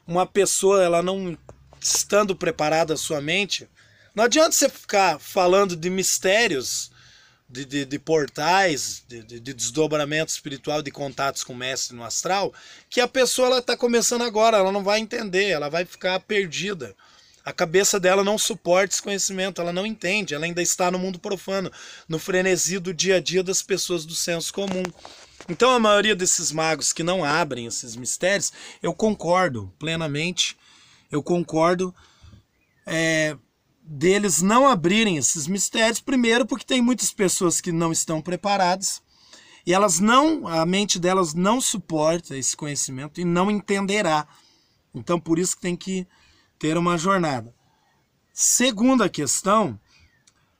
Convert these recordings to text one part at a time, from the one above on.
uma pessoa, ela não estando preparada a sua mente, não adianta você ficar falando de mistérios, de portais, de desdobramento espiritual, de contatos com o mestre no astral, que a pessoa ela está começando agora, ela não vai entender, ela vai ficar perdida. A cabeça dela não suporta esse conhecimento, ela não entende, ela ainda está no mundo profano, no frenesi do dia a dia das pessoas do senso comum. Então a maioria desses magos que não abrem esses mistérios, eu concordo plenamente, eu concordo deles não abrirem esses mistérios, primeiro porque tem muitas pessoas que não estão preparadas e elas não, a mente delas não suporta esse conhecimento e não entenderá. Então por isso que tem que ter uma jornada. Segunda questão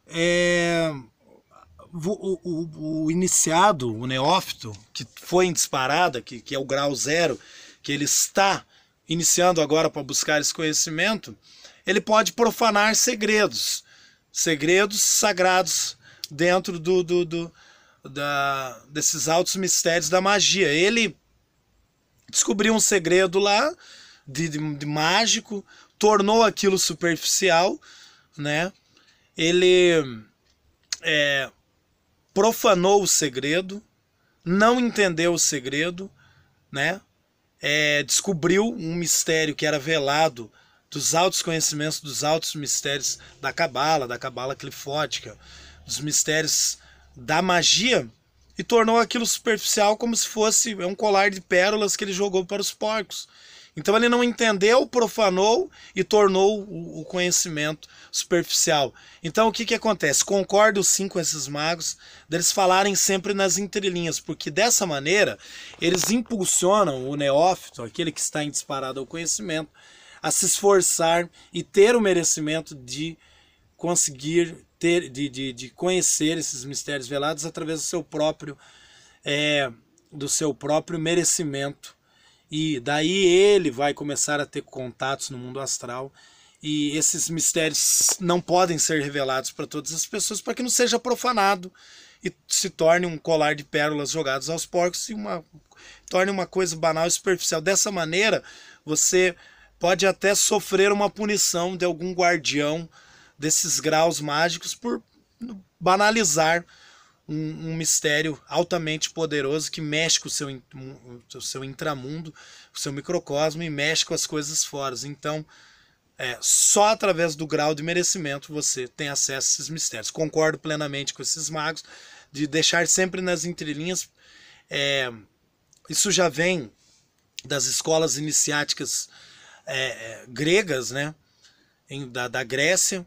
é o iniciado, o neófito, que foi em disparada, que é o grau zero, que ele está iniciando agora para buscar esse conhecimento, ele pode profanar segredos sagrados dentro desses altos mistérios da magia. Ele descobriu um segredo lá de mágico, tornou aquilo superficial, né? Ele profanou o segredo, não entendeu o segredo, né? Descobriu um mistério que era velado dos altos conhecimentos, dos altos mistérios da cabala clifótica, dos mistérios da magia, e tornou aquilo superficial como se fosse um colar de pérolas que ele jogou para os porcos. Então ele não entendeu, profanou e tornou o conhecimento superficial. Então o que acontece? Concordo sim com esses magos, deles falarem sempre nas entrelinhas, porque dessa maneira eles impulsionam o neófito, aquele que está em disparado ao conhecimento, a se esforçar e ter o merecimento de conseguir ter, de conhecer esses mistérios velados através do seu próprio merecimento. E daí ele vai começar a ter contatos no mundo astral, e esses mistérios não podem ser revelados para todas as pessoas para que não seja profanado e se torne um colar de pérolas jogados aos porcos e torne uma coisa banal e superficial. Dessa maneira você pode até sofrer uma punição de algum guardião desses graus mágicos por banalizar um mistério altamente poderoso que mexe com o seu intramundo, o seu microcosmo, e mexe com as coisas fora. Então, só através do grau de merecimento você tem acesso a esses mistérios. Concordo plenamente com esses magos de deixar sempre nas entrelinhas. Isso já vem das escolas iniciáticas gregas, né? Da Grécia.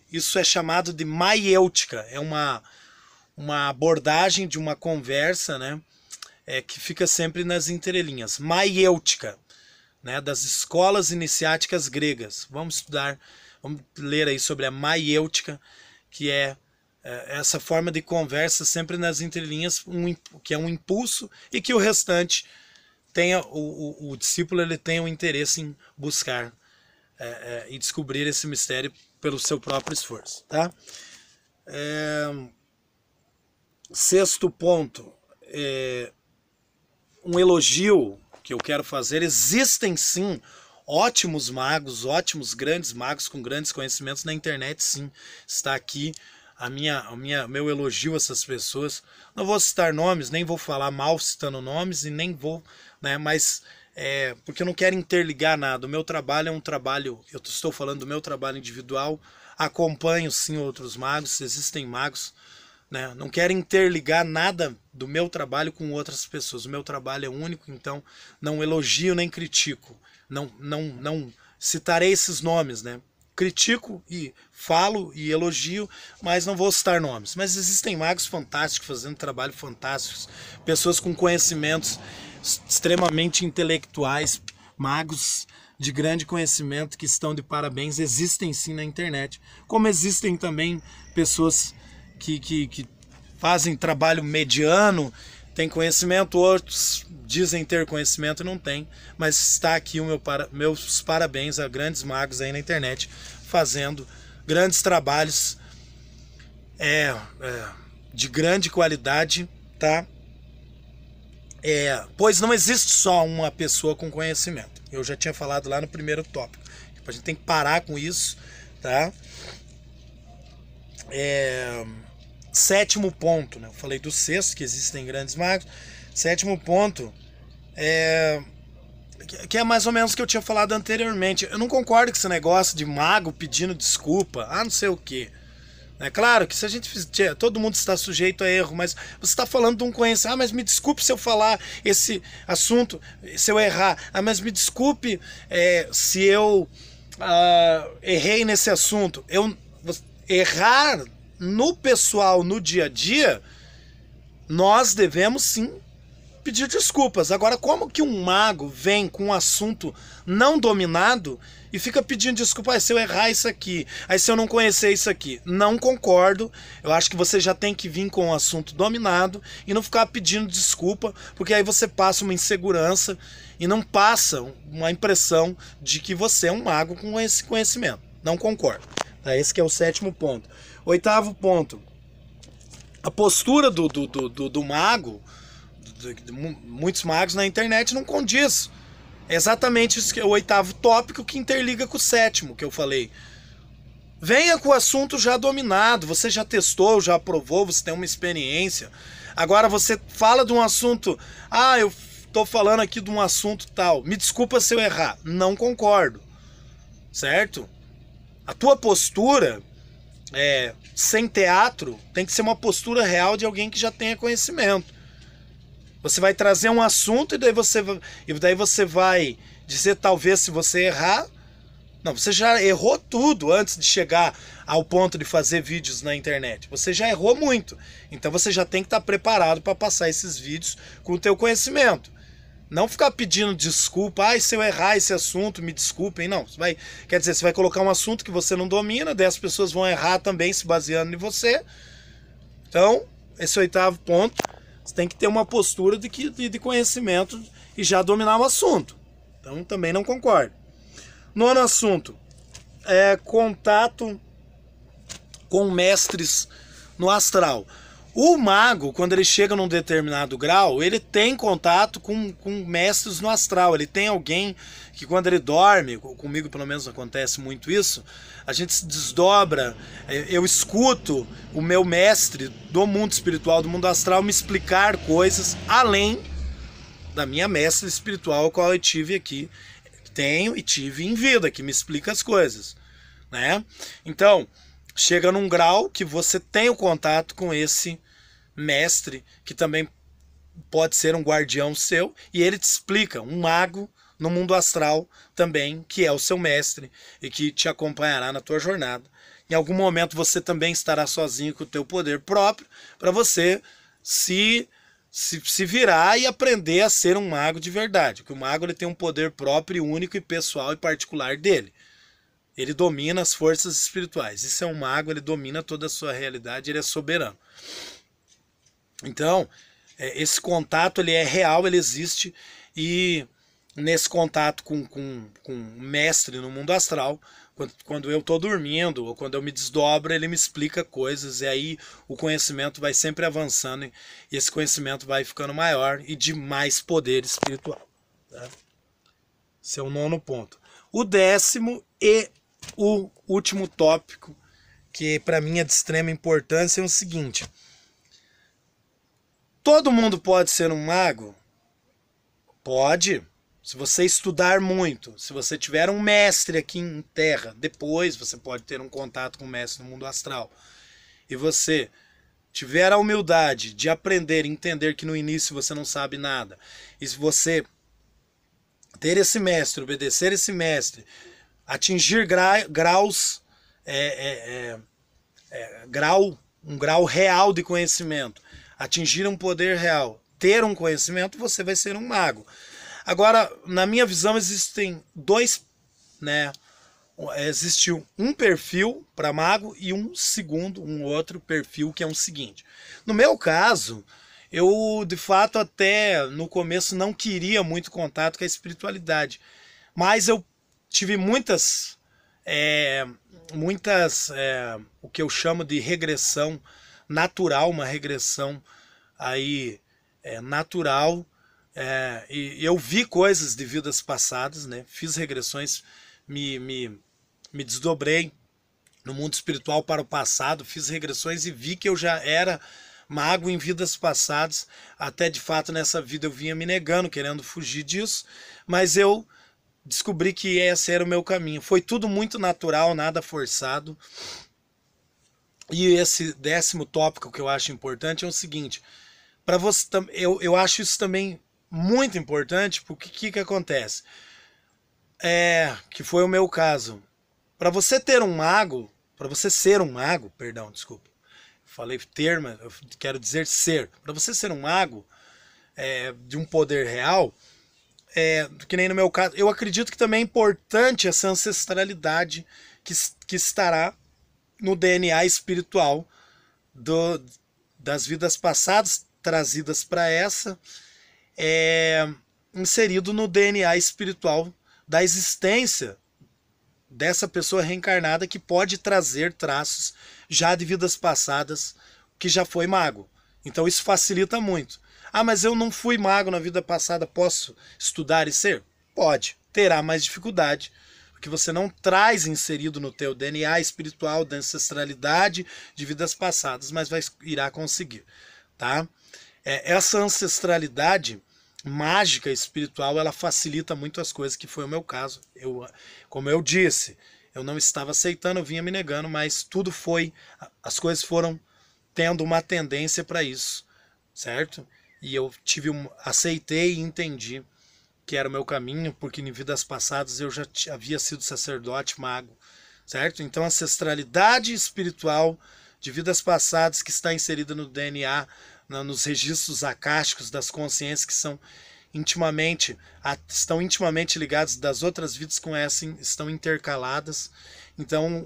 Isso é chamado de maiêutica, é uma abordagem de uma conversa, né, que fica sempre nas entrelinhas. Maiêutica, né, das escolas iniciáticas gregas. Vamos ler aí sobre a maiêutica, que é essa forma de conversa sempre nas entrelinhas, que é um impulso, e que o restante tenha, o discípulo ele tem o interesse em buscar e descobrir esse mistério pelo seu próprio esforço, tá? Sexto ponto, um elogio que eu quero fazer. Existem sim ótimos magos, ótimos grandes magos com grandes conhecimentos na internet, sim. Está aqui meu elogio a essas pessoas. Não vou citar nomes, nem vou falar mal citando nomes, e nem vou, né, mas porque eu não quero interligar nada. O meu trabalho é um trabalho, eu estou falando do meu trabalho individual, acompanho sim outros magos, existem magos, né? Não quero interligar nada do meu trabalho com outras pessoas. O meu trabalho é único, então não elogio nem critico. Não citarei esses nomes, né? Critico e falo e elogio, mas não vou citar nomes. Mas existem magos fantásticos fazendo trabalho fantásticos, pessoas com conhecimentos extremamente intelectuais, magos de grande conhecimento que estão de parabéns. Existem sim na internet, como existem também pessoas que fazem trabalho mediano, têm conhecimento, outros dizem ter conhecimento e não tem, mas está aqui meus parabéns a grandes magos aí na internet fazendo grandes trabalhos de grande qualidade, tá? Pois não existe só uma pessoa com conhecimento. Eu já tinha falado lá no primeiro tópico. A gente tem que parar com isso, tá? Sétimo ponto, né? Eu falei do sexto, que existem grandes magos. Sétimo ponto que é mais ou menos o que eu tinha falado anteriormente. Eu não concordo com esse negócio de mago pedindo desculpa, não sei o quê. É claro que se a gente fizer, todo mundo está sujeito a erro, mas você está falando de um conhecimento. Mas me desculpe se eu falar esse assunto, se eu errar. Mas me desculpe se eu errei nesse assunto. Errar no pessoal, no dia a dia, nós devemos sim pedir desculpas. Agora, como que um mago vem com um assunto não dominado e fica pedindo desculpa, se eu errar isso aqui, se eu não conhecer isso aqui? Não concordo. Eu acho que você já tem que vir com um assunto dominado e não ficar pedindo desculpa, porque aí você passa uma insegurança e não passa uma impressão de que você é um mago com esse conhecimento. Não concordo. Esse que é o sétimo ponto. Oitavo ponto. A postura do mago, muitos magos na internet não condiz. É exatamente isso que é o oitavo tópico que interliga com o sétimo que eu falei. Venha com o assunto já dominado, você já testou, já aprovou, você tem uma experiência. Agora você fala de um assunto, eu estou falando aqui de um assunto tal, me desculpa se eu errar. Não concordo, certo? A tua postura, sem teatro, tem que ser uma postura real de alguém que já tenha conhecimento. Você vai trazer um assunto e daí você vai dizer, talvez, se você errar. Não, você já errou tudo antes de chegar ao ponto de fazer vídeos na internet. Você já errou muito. Então você já tem que estar preparado para passar esses vídeos com o teu conhecimento. Não ficar pedindo desculpa, se eu errar esse assunto, me desculpem. Não, quer dizer, você vai colocar um assunto que você não domina, daí as pessoas vão errar também se baseando em você. Então, esse oitavo ponto. Você tem que ter uma postura de conhecimento e já dominar o assunto. Então, também não concordo. Nono assunto. Contato com mestres no astral. O mago, quando ele chega num determinado grau, ele tem contato com mestres no astral. Ele tem alguém que quando ele dorme, comigo pelo menos acontece muito isso, a gente se desdobra, eu escuto o meu mestre do mundo espiritual, do mundo astral, me explicar coisas além da minha mestra espiritual, a qual eu tive aqui, tenho e tive em vida, que me explica as coisas, né? Então, chega num grau que você tem o contato com esse mestre, que também pode ser um guardião seu, e ele te explica, um mago no mundo astral também, que é o seu mestre e que te acompanhará na tua jornada. Em algum momento você também estará sozinho com o teu poder próprio para você se virar e aprender a ser um mago de verdade. Porque o mago ele tem um poder próprio, único e pessoal e particular dele. Ele domina as forças espirituais. Isso é um mago, ele domina toda a sua realidade, ele é soberano. Então, esse contato ele é real, ele existe, e nesse contato com um mestre no mundo astral, quando eu estou dormindo ou quando eu me desdobro, ele me explica coisas, e aí o conhecimento vai sempre avançando e esse conhecimento vai ficando maior e de mais poder espiritual. Tá? Esse é o nono ponto. O décimo e o último tópico, que para mim é de extrema importância, é o seguinte: todo mundo pode ser um mago? Pode. Se você estudar muito, se você tiver um mestre aqui em terra, depois você pode ter um contato com o mestre no mundo astral, e você tiver a humildade de aprender e entender que no início você não sabe nada, e se você ter esse mestre, obedecer esse mestre, atingir graus, um grau real de conhecimento, atingir um poder real, ter um conhecimento, você vai ser um mago. Agora, na minha visão, existem dois, né? Existiu um perfil para mago e um outro perfil, que é o seguinte. No meu caso, eu de fato até no começo não queria muito contato com a espiritualidade, mas eu tive muitas o que eu chamo de regressão natural, uma regressão aí natural E eu vi coisas de vidas passadas, né? Fiz regressões, me desdobrei no mundo espiritual para o passado, fiz regressões e vi que eu já era mago em vidas passadas, até de fato nessa vida eu vinha me negando, querendo fugir disso, mas eu descobri que esse era o meu caminho. Foi tudo muito natural, nada forçado. E esse 10º tópico que eu acho importante é o seguinte, para você, eu acho isso também muito importante, porque o que acontece? Que foi o meu caso. Para você ter um mago, para você ser um mago, perdão, desculpa, falei termo, eu quero dizer ser. Para você ser um mago de um poder real, que nem no meu caso, eu acredito que também é importante essa ancestralidade que estará no DNA espiritual das vidas passadas, trazidas para essa, inserido no DNA espiritual da existência dessa pessoa reencarnada, que pode trazer traços já de vidas passadas, que já foi mago. Então isso facilita muito. Ah, mas eu não fui mago na vida passada, posso estudar e ser? Pode. Terá mais dificuldade, porque você não traz inserido no teu DNA espiritual da ancestralidade de vidas passadas, mas irá conseguir, tá? Essa ancestralidade mágica espiritual, ela facilita muito as coisas, que foi o meu caso. Como eu disse, eu não estava aceitando, eu vinha me negando, mas as coisas foram tendo uma tendência para isso, certo? E eu aceitei e entendi que era o meu caminho, porque em vidas passadas eu já havia sido sacerdote, mago, certo? Então a ancestralidade espiritual de vidas passadas que está inserida no DNA, nos registros acásticos das consciências, que estão intimamente ligados das outras vidas com essa, estão intercaladas. Então,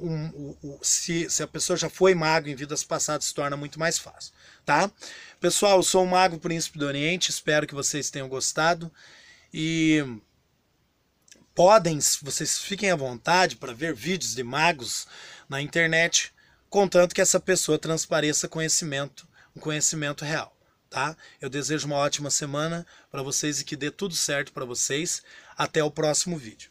se a pessoa já foi mago em vidas passadas, se torna muito mais fácil, tá? Pessoal, eu sou o Mago Príncipe do Oriente, espero que vocês tenham gostado. E vocês fiquem à vontade para ver vídeos de magos na internet, contanto que essa pessoa transpareça um conhecimento real, tá? Eu desejo uma ótima semana para vocês e que dê tudo certo para vocês. Até o próximo vídeo.